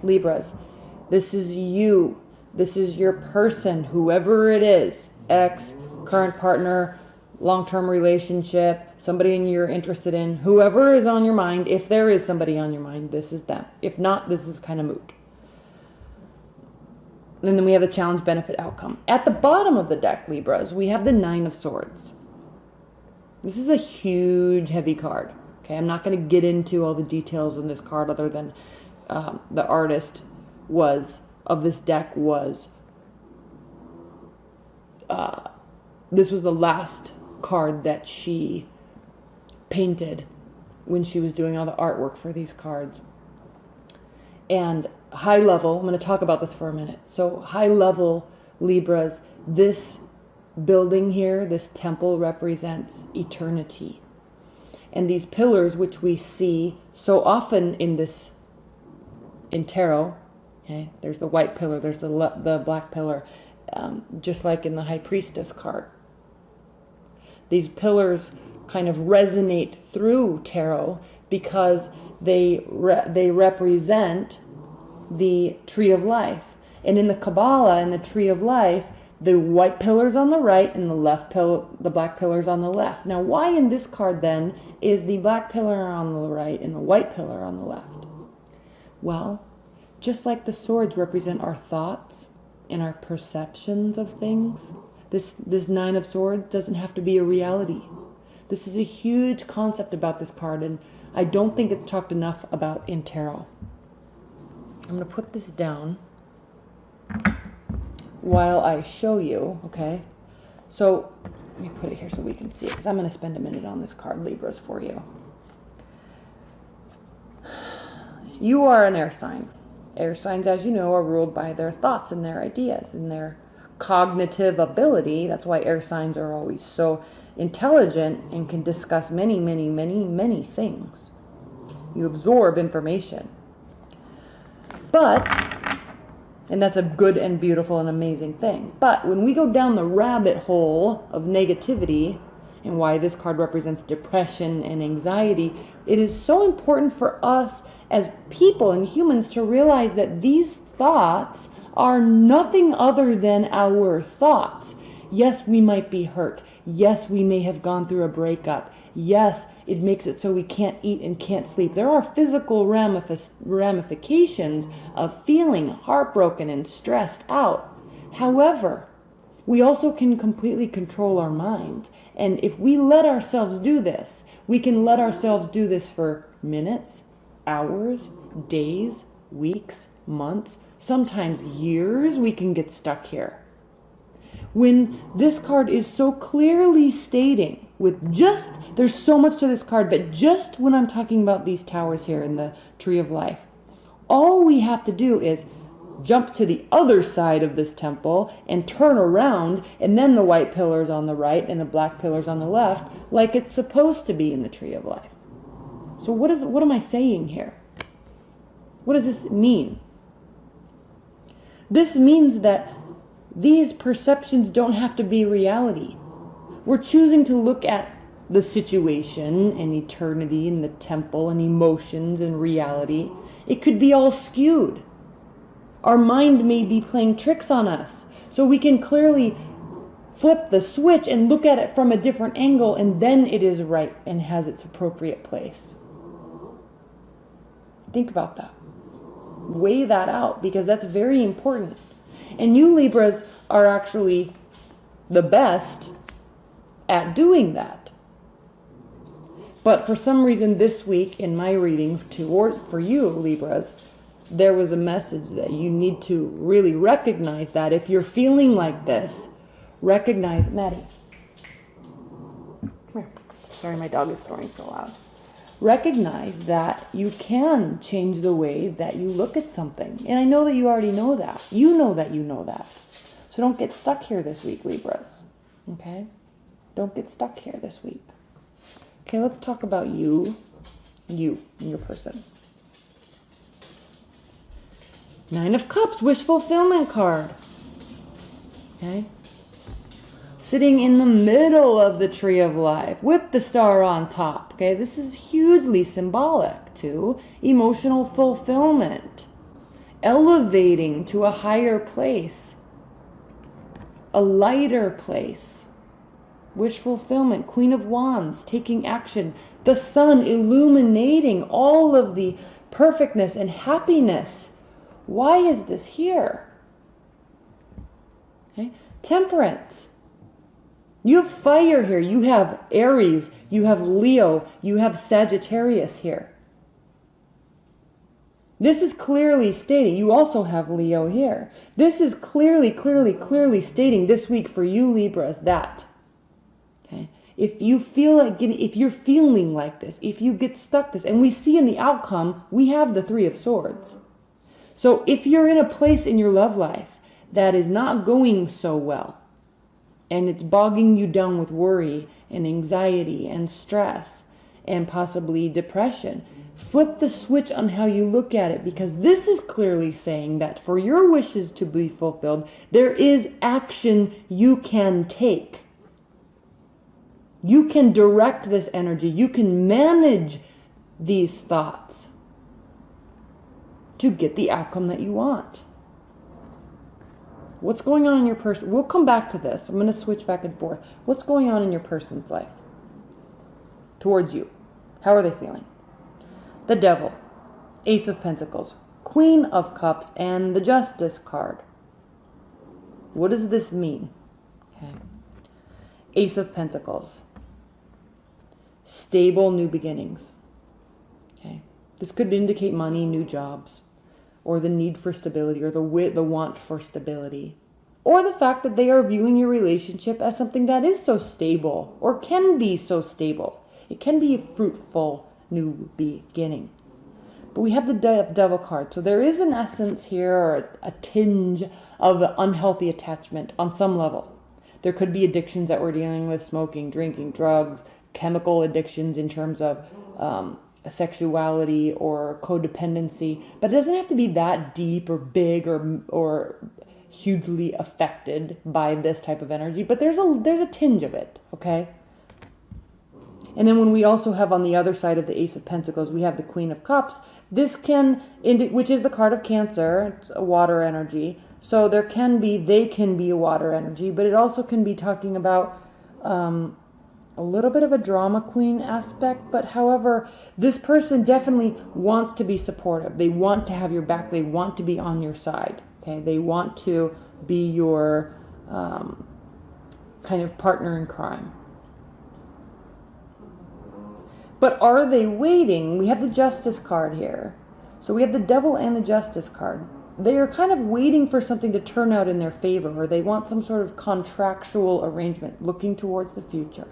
Libras, this is you. This is your person, whoever it is, ex, current partner, long-term relationship, somebody you're interested in, whoever is on your mind. If there is somebody on your mind, this is them. If not, this is kind of moot. And then we have the challenge, benefit, outcome. At the bottom of the deck, Libras, we have the Nine of Swords. This is a huge, heavy card. Okay, I'm not going to get into all the details on this card other than the artist of this deck was, this was the last card that she painted when she was doing all the artwork for these cards. And high level, I'm going to talk about this for a minute. So high level, Libras, this building here, this temple represents eternity. And these pillars, which we see so often in tarot, okay, there's the white pillar, there's the black pillar, just like in the High Priestess card. These pillars kind of resonate through tarot because they represent the tree of life. And in the Kabbalah, in the tree of life, the white pillar's on the right and the black pillar's on the left. Now, why in this card then is the black pillar on the right and the white pillar on the left? Well, just like the swords represent our thoughts and our perceptions of things, this Nine of Swords doesn't have to be a reality. This is a huge concept about this card, and I don't think it's talked enough about in tarot. I'm going to put this down while I show you, okay? So let me put it here so we can see it, because I'm going to spend a minute on this card, Libras, for you. You are an air sign. Air signs, as you know, are ruled by their thoughts and their ideas and their cognitive ability. That's why air signs are always so intelligent and can discuss many, many, many, many things. You absorb information. But, and that's a good and beautiful and amazing thing. But when we go down the rabbit hole of negativity and why this card represents depression and anxiety, it is so important for us as people and humans to realize that these thoughts are nothing other than our thoughts. Yes, we might be hurt. Yes, we may have gone through a breakup. Yes, it makes it so we can't eat and can't sleep. There are physical ramifications of feeling heartbroken and stressed out. However, we also can completely control our minds. And if we let ourselves do this, we can let ourselves do this for minutes, hours, days, weeks, months, sometimes years. We can get stuck here. When this card is so clearly stating there's so much to this card, but just when I'm talking about these towers here in the Tree of Life, all we have to do is jump to the other side of this temple and turn around, and then the white pillar's on the right and the black pillar's on the left, like it's supposed to be in the Tree of Life. So what am I saying here? What does this mean? This means that these perceptions don't have to be reality. We're choosing to look at the situation and eternity and the temple and emotions and reality. It could be all skewed. Our mind may be playing tricks on us. So we can clearly flip the switch and look at it from a different angle, and then it is right and has its appropriate place. Think about that. Weigh that out, because that's very important. And you Libras are actually the best at doing that. But for some reason this week in my reading for you Libras, there was a message that you need to really recognize that if you're feeling like this, recognize, Maddie, come here. Sorry, my dog is snoring so loud. Recognize that you can change the way that you look at something. And I know that you already know that. You know that you know that. So don't get stuck here this week, Libras. Okay? Don't get stuck here this week. Okay, let's talk about you and your person. Nine of Cups, wish fulfillment card. Okay? Sitting in the middle of the Tree of Life with the star on top. Okay, this is hugely symbolic to emotional fulfillment elevating to a higher place, a lighter place. Wish fulfillment, Queen of Wands, taking action. The sun illuminating all of the perfectness and happiness. Why is this here? Okay. Temperance. You have fire here. You have Aries. You have Leo. You have Sagittarius here. This is clearly stating, you also have Leo here. This is clearly stating this week for you Libras that, okay, if you feel like if you're feeling like this, if you get stuck this, and we see in the outcome, we have the Three of Swords. So if you're in a place in your love life that is not going so well, and it's bogging you down with worry and anxiety and stress and possibly depression, flip the switch on how you look at it, because this is clearly saying that for your wishes to be fulfilled, there is action you can take. You can direct this energy. You can manage these thoughts to get the outcome that you want. What's going on in your person? We'll come back to this. I'm going to switch back and forth. What's going on in your person's life towards you? How are they feeling? The Devil, Ace of Pentacles, Queen of Cups, and the Justice card. What does this mean? Okay. Ace of Pentacles, stable new beginnings. Okay. This could indicate money, new jobs, or the need for stability, or the want for stability, or the fact that they are viewing your relationship as something that is so stable, or can be so stable. It can be a fruitful new beginning. But we have the Devil card, so there is an essence here, or a tinge of unhealthy attachment on some level. There could be addictions that we're dealing with, smoking, drinking, drugs, chemical addictions in terms of sexuality or codependency, but it doesn't have to be that deep or big or hugely affected by this type of energy, but there's a tinge of it, okay? And then when we also have on the other side of the Ace of Pentacles, we have the Queen of Cups. This can, which is the card of Cancer, it's a water energy, so they can be a water energy, but it also can be talking about a little bit of a drama queen aspect, but however, this person definitely wants to be supportive. They want to have your back. They want to be on your side. Okay, they want to be your kind of partner in crime. But are they waiting? We have the Justice card here. So we have the Devil and the Justice card. They are kind of waiting for something to turn out in their favor, or they want some sort of contractual arrangement, looking towards the future.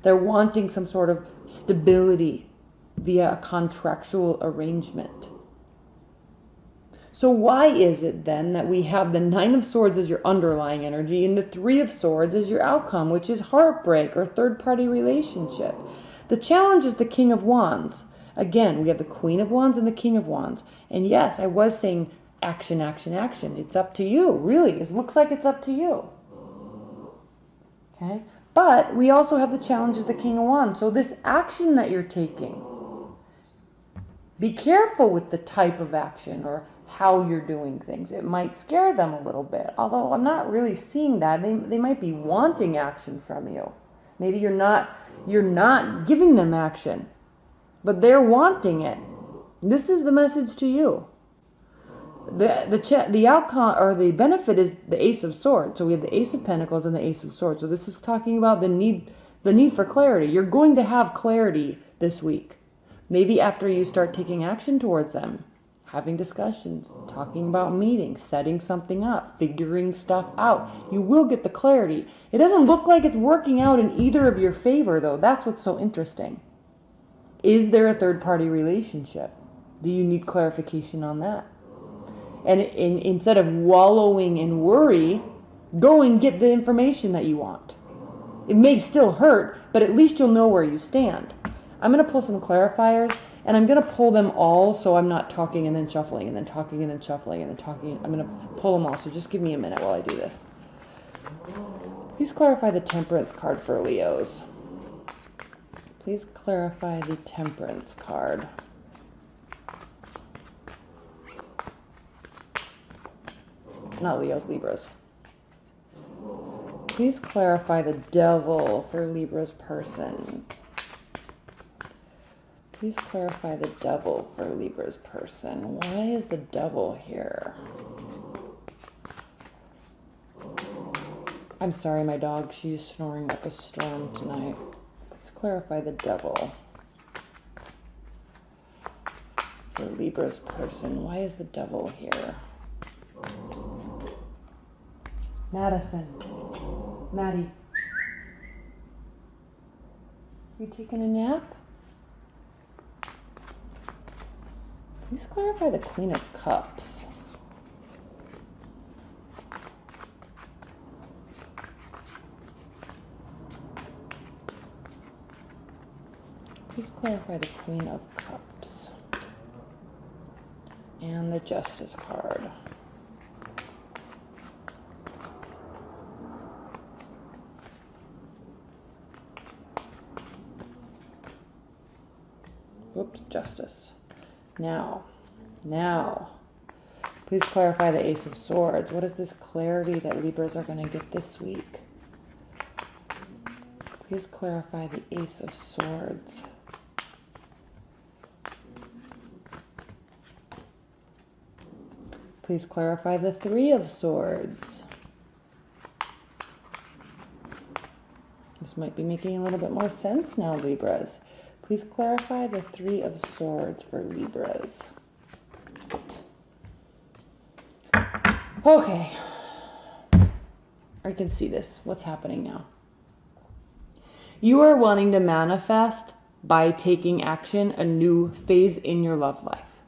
They're wanting some sort of stability via a contractual arrangement. So why is it then that we have the Nine of Swords as your underlying energy and the Three of Swords as your outcome, which is heartbreak or third-party relationship? The challenge is the King of Wands. Again, we have the Queen of Wands and the King of Wands. And yes, I was saying action, action, action. It's up to you, really. It looks like it's up to you. Okay? But we also have the challenge as the King of Wands. So this action that you're taking, be careful with the type of action or how you're doing things. It might scare them a little bit, although I'm not really seeing that. They might be wanting action from you. Maybe you're not giving them action, but they're wanting it. This is the message to you. The outcome or the benefit is the Ace of Swords. So we have the Ace of Pentacles and the Ace of Swords. So this is talking about the need for clarity. You're going to have clarity this week. Maybe after you start taking action towards them, having discussions, talking about meetings, setting something up, figuring stuff out, you will get the clarity. It doesn't look like it's working out in either of your favor, though. That's what's so interesting. Is there a third-party relationship? Do you need clarification on that? And instead of wallowing in worry, go and get the information that you want. It may still hurt, but at least you'll know where you stand. I'm going to pull some clarifiers, and I'm going to pull them all so I'm not talking and then shuffling and then talking and then shuffling and then talking. I'm going to pull them all, so just give me a minute while I do this. Please clarify the Temperance card for Leos. Please clarify the Temperance card. not Leos, Libras. Please clarify the devil for Libra's person. Please clarify the devil for Libra's person. Why is the devil here? I'm sorry, my dog. She's snoring like a storm tonight. Please clarify the devil for Libra's person. Why is the devil here? Madison. Maddie. You taking a nap? Please clarify the Queen of Cups. Please clarify the Queen of Cups. And the Justice card. Oops, Justice. Now, please clarify the Ace of Swords. What is this clarity that Libras are going to get this week? Please clarify the Ace of Swords. Please clarify the Three of Swords. This might be making a little bit more sense now, Libras. Please clarify the Three of Swords for Libras. Okay. I can see this. What's happening now? You are wanting to manifest by taking action a new phase in your love life.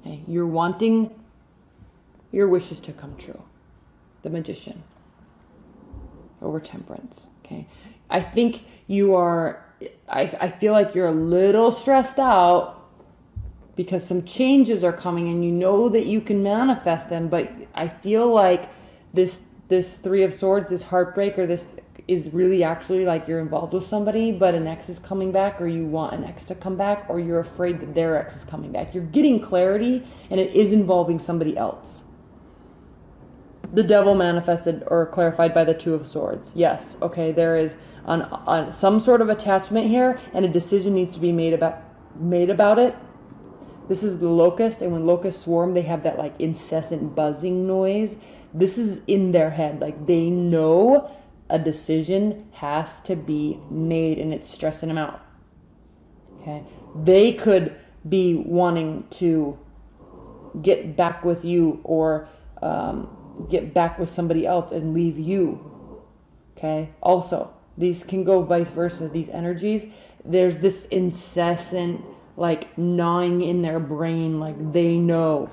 Okay? You're wanting your wishes to come true. The Magician over Temperance. Okay. I think you are, I feel like you're a little stressed out because some changes are coming and you know that you can manifest them, but I feel like this Three of Swords, this heartbreak, or this is really actually like you're involved with somebody, but an ex is coming back, or you want an ex to come back, or you're afraid that their ex is coming back. You're getting clarity and it is involving somebody else. The devil manifested or clarified by the Two of Swords. Yes, okay, there is on some sort of attachment here, and a decision needs to be made about it. This is the locust, and when locusts swarm, they have that like incessant buzzing noise. This is in their head, like they know a decision has to be made, and it's stressing them out. Okay, they could be wanting to get back with you, or get back with somebody else and leave you. Okay, also these can go vice versa. These energies, there's this incessant like gnawing in their brain, like they know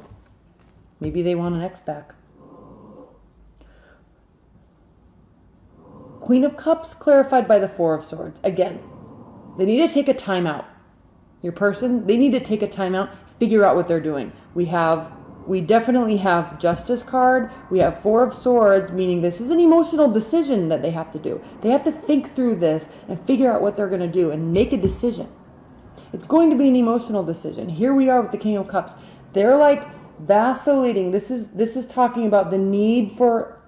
maybe they want an ex back. Queen of Cups clarified by the Four of Swords. Again, they need to take a time out. Your person, they need to take a time out, figure out what they're doing. We definitely have Justice card. We have Four of Swords, meaning this is an emotional decision that they have to do. They have to think through this and figure out what they're going to do and make a decision. It's going to be an emotional decision. Here we are with the King of Cups. They're like vacillating. This is talking about the need for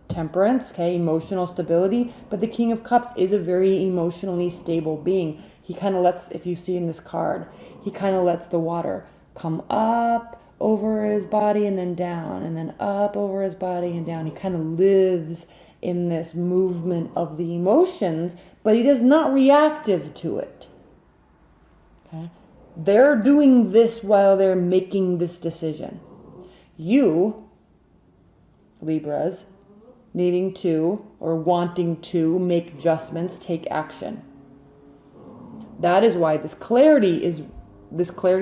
temperance, okay, emotional stability, but the King of Cups is a very emotionally stable being. He kind of lets, if you see in this card, he kind of lets the water come up over his body and then down, and then up over his body and down. He kind of lives in this movement of the emotions, but he is not reactive to it. Okay? They're doing this while they're making this decision. You, Libras, needing to or wanting to make adjustments, take action. That is why this clarity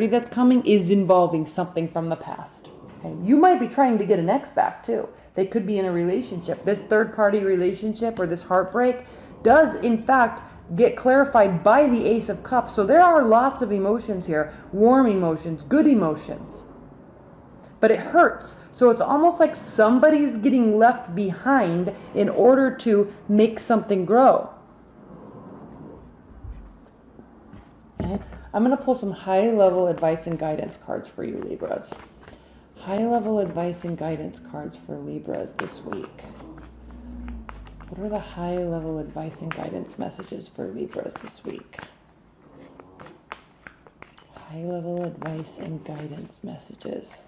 that's coming is involving something from the past. Okay? You might be trying to get an ex back too. They could be in a relationship. This third-party relationship or this heartbreak does, in fact, get clarified by the Ace of Cups. So there are lots of emotions here. Warm emotions, good emotions. But it hurts. So it's almost like somebody's getting left behind in order to make something grow. Okay? I'm going to pull some high-level advice and guidance cards for you, Libras. High-level advice and guidance cards for Libras this week. What are the high-level advice and guidance messages for Libras this week? High-level advice and guidance messages.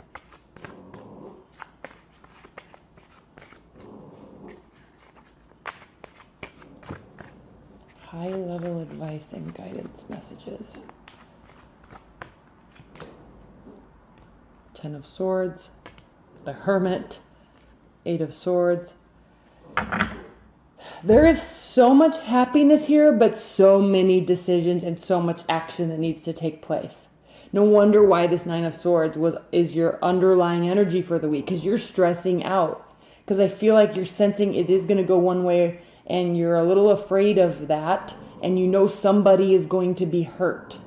High-level advice and guidance messages. Ten of Swords, the Hermit, Eight of Swords. There is so much happiness here, but so many decisions and so much action that needs to take place. No wonder why this Nine of Swords is your underlying energy for the week, because you're stressing out. Because I feel like you're sensing it is going to go one way, and you're a little afraid of that, and you know somebody is going to be hurt.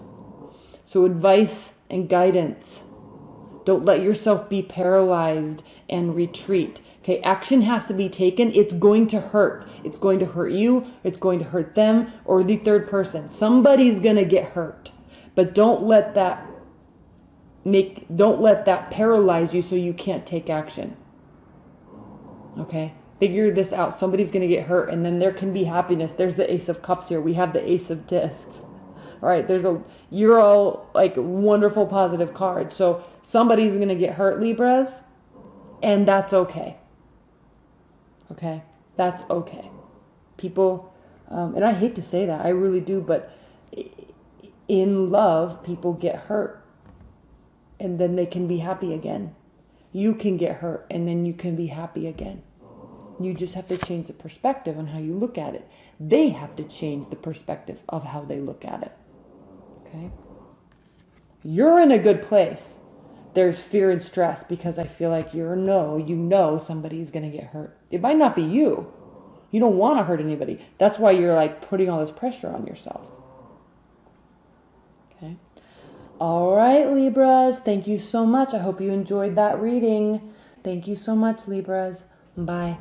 So advice and guidance. Don't let yourself be paralyzed and retreat. Okay, action has to be taken. It's going to hurt. It's going to hurt you. It's going to hurt them or the third person. Somebody's going to get hurt. But don't let that paralyze you so you can't take action. Okay? Figure this out. Somebody's going to get hurt, and then there can be happiness. There's the Ace of Cups here. We have the Ace of Discs. All right, you're all like wonderful positive cards. So somebody's going to get hurt, Libras, and that's okay. Okay? That's okay. People, and I hate to say that, I really do, but in love, people get hurt, and then they can be happy again. You can get hurt, and then you can be happy again. You just have to change the perspective on how you look at it. They have to change the perspective of how they look at it. Okay? You're in a good place. There's fear and stress because I feel like you know somebody's going to get hurt. It might not be you. You don't want to hurt anybody. That's why you're like putting all this pressure on yourself. Okay? All right, Libras. Thank you so much. I hope you enjoyed that reading. Thank you so much, Libras. Bye.